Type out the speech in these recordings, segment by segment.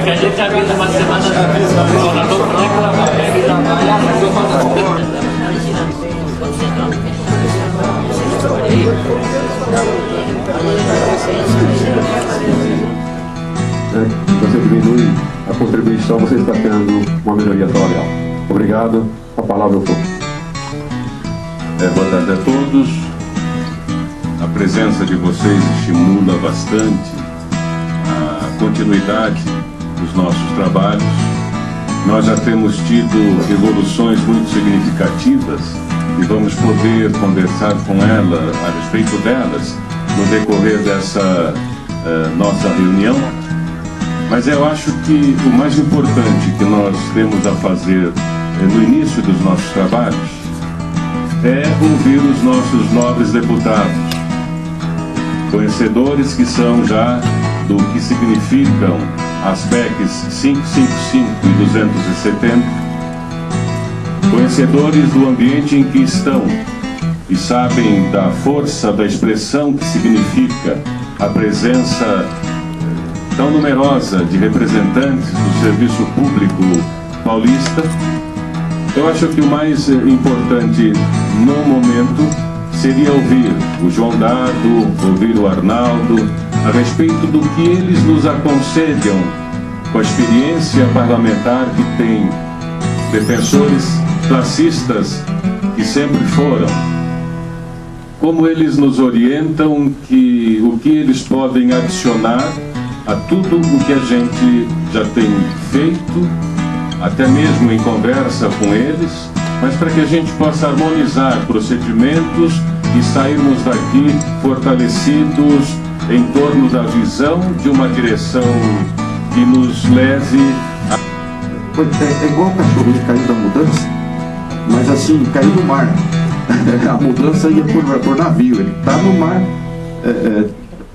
É que a gente avisa uma semana antes. Nós vamos reclamar. Você diminui a contribuição, você está tendo uma melhoria salarial. Obrigado. A palavra é o fogo. Boa tarde a todos. A presença de vocês estimula bastante a continuidade dos nossos trabalhos. Nós já temos tido evoluções muito significativas e vamos poder conversar com ela a respeito delas no decorrer dessa nossa reunião. Mas eu acho que o mais importante que nós temos a fazer no início dos nossos trabalhos é ouvir os nossos nobres deputados, conhecedores que são já do que significam as PECs 555 e 270, conhecedores do ambiente em que estão e sabem da força da expressão que significa a presença tão numerosa de representantes do serviço público paulista. Eu acho que o mais importante no momento seria ouvir o João Dado, ouvir o Arnaldo, a respeito do que eles nos aconselham com a experiência parlamentar que tem, defensores classistas que sempre foram, como eles nos orientam, o que eles podem adicionar a tudo o que a gente já tem feito, até mesmo em conversa com eles, mas para que a gente possa harmonizar procedimentos e sairmos daqui fortalecidos em torno da visão de uma direção que nos leve a... É igual o cachorro que caiu da mudança, mas assim, caiu no mar. A mudança ia por navio, ele está no mar.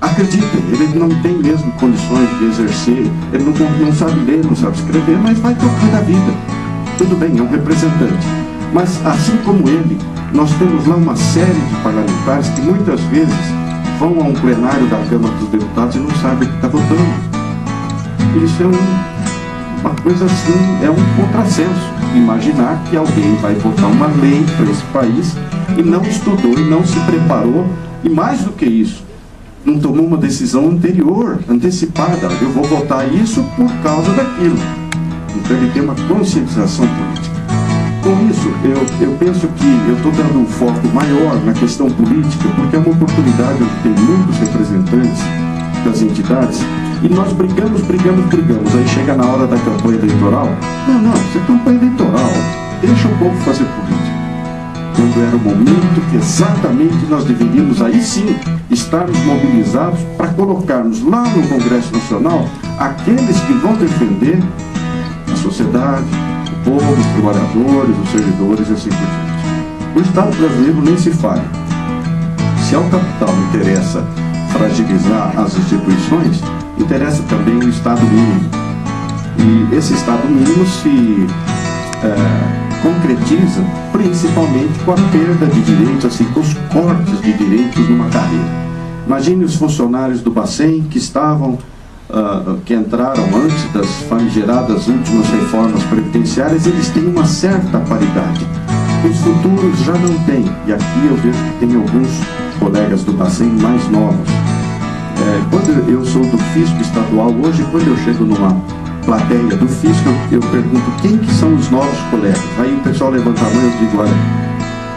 Acreditem, ele não tem mesmo condições de exercer, ele não sabe ler, não sabe escrever, mas vai tocando a vida. Tudo bem, é um representante. Mas assim como ele, nós temos lá uma série de parlamentares que muitas vezes vão a um plenário da Câmara dos Deputados e não sabem o que está votando. Isso é uma coisa assim, é um contrassenso. Imaginar que alguém vai votar uma lei para esse país e não estudou e não se preparou, e mais do que isso, não tomou uma decisão anterior, antecipada. Eu vou votar isso por causa daquilo. Então ele tem uma conscientização política. Com isso, eu penso que eu estou dando um foco maior na questão política, porque é uma oportunidade onde tem muitos representantes das entidades, e nós brigamos, aí chega na hora da campanha eleitoral. Não, isso é campanha eleitoral, deixa o povo fazer política. Quando era o momento que exatamente nós deveríamos, aí sim, estarmos mobilizados para colocarmos lá no Congresso Nacional aqueles que vão defender a sociedade, o povo, os trabalhadores, os servidores e assim por diante. O Estado brasileiro nem se fala. Se ao capital interessa fragilizar as instituições, interessa também o Estado mínimo. E esse Estado mínimo se concretiza principalmente com a perda de direitos, assim, com os cortes de direitos numa carreira. Imagine os funcionários do Bacen que entraram antes das famigeradas últimas reformas previdenciárias, eles têm uma certa paridade. Os futuros já não têm, e aqui eu vejo que tem alguns colegas do Bacen mais novos. Quando eu sou do Fisco Estadual, hoje, quando eu chego numa plateia do Fisco, eu pergunto quem que são os novos colegas. Aí o pessoal levanta a mão e eu digo, olha,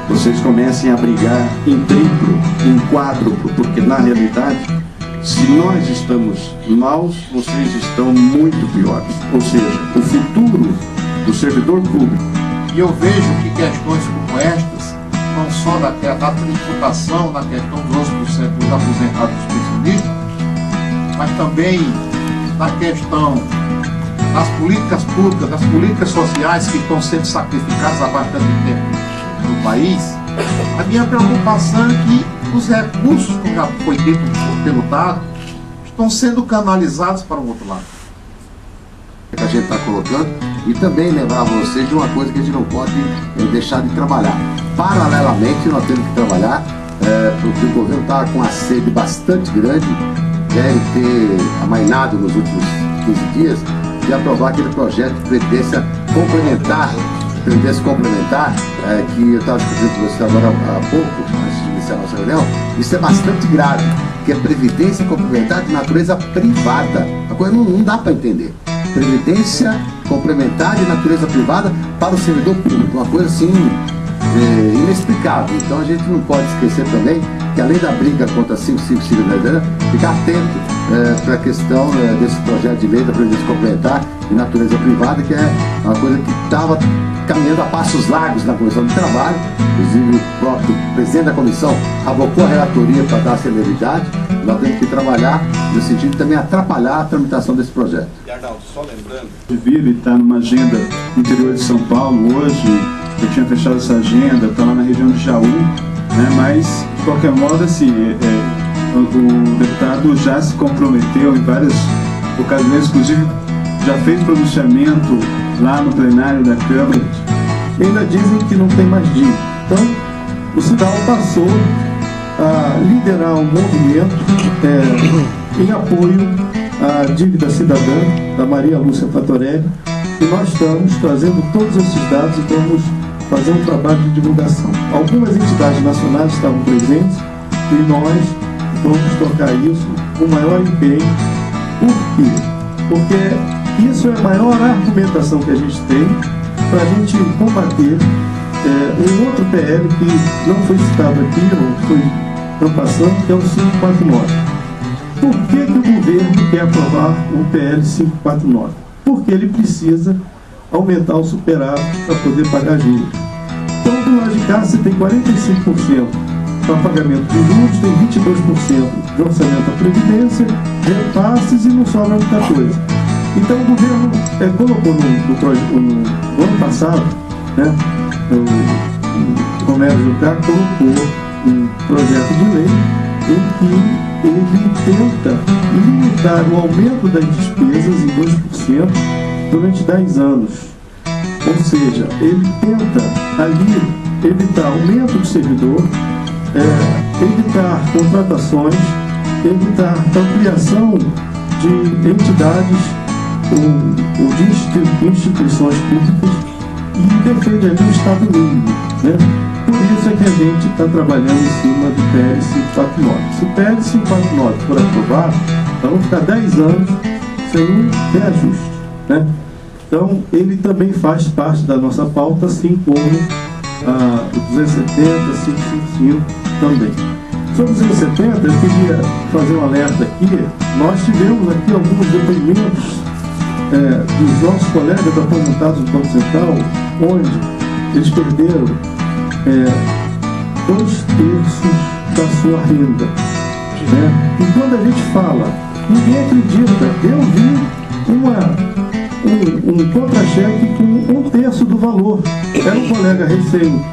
vocês comecem a brigar em triplo, em quádruplo, porque na realidade, se nós estamos maus, vocês estão muito piores. Ou seja, o futuro do servidor público. E eu vejo que questões como estas, não só da tributação, na questão dos 11% dos aposentados e dos pensionistas, mas também na questão das políticas públicas, das políticas sociais que estão sendo sacrificadas há bastante tempo no país. A minha preocupação é que os recursos, como já foi dito pelo Dado, estão sendo canalizados para o outro lado. Que a gente está colocando, e também lembrar vocês de uma coisa que a gente não pode deixar de trabalhar. Paralelamente, nós temos que trabalhar, porque o governo está com uma sede bastante grande, deve ter amainado nos últimos 15 dias, de aprovar aquele projeto de previdência complementar, que eu estava discutindo com você agora há pouco, antes de iniciar a nossa reunião. Isso é bastante grave, que é previdência complementar de natureza privada. A coisa não dá para entender. Previdência complementar de natureza privada para o servidor público, uma coisa assim inexplicável. Então a gente não pode esquecer também que, além da briga contra a 555, ficar atento para a questão desse projeto de lei da previdência complementar de natureza privada, que é uma coisa que estava caminhando a passos largos na Comissão de Trabalho. Inclusive o próprio presidente da comissão abocou a relatoria para dar celeridade. Nós temos que trabalhar no sentido de também atrapalhar a tramitação desse projeto. E Arnaldo, só lembrando, ele está numa agenda no interior de São Paulo hoje. Eu tinha fechado essa agenda, está lá na região de Jaú, né? Mas de qualquer modo, assim, o deputado já se comprometeu em várias ocasiões, inclusive já fez pronunciamento lá no plenário da Câmara. Ainda dizem que não tem mais dívida. Então, o Cidal passou a liderar um movimento em apoio à dívida cidadã da Maria Lúcia Fatorelli, e nós estamos trazendo todos esses dados e vamos fazer um trabalho de divulgação. Algumas entidades nacionais estavam presentes e nós vamos tocar isso com o maior empenho. Por quê? Porque isso é a maior argumentação que a gente tem para a gente combater um outro PL que não foi citado aqui, ou foi não passando, que é o 549. Por que o governo quer aprovar o PL 549? Porque ele precisa aumentar o superávit para poder pagar juros. Então, do lado de cá, você tem 45% para pagamento de juros, tem 22% de orçamento da Previdência, repasses e não sobra muita coisa. Então, o governo colocou no ano passado, né, o Romero Jucá colocou um projeto de lei em que ele tenta limitar o aumento das despesas em 2% durante 10 anos. Ou seja, ele tenta ali evitar aumento de servidor, evitar contratações, evitar ampliação de entidades ou de instituições públicas, e defende ali o Estado mínimo, né? Por isso é que a gente está trabalhando em cima do PL 549. Se o PL 549 for aprovado, nós vamos ficar 10 anos sem um reajuste, né? Então, ele também faz parte da nossa pauta, assim como o 270, 555 também. Sobre o 270, eu queria fazer um alerta aqui. Nós tivemos aqui alguns depoimentos dos nossos colegas aposentados do Banco Central, onde eles perderam 2/3 da sua renda, né? E quando a gente fala, ninguém acredita. Eu vi um contra-cheque com 1/3 do valor. Era um colega recém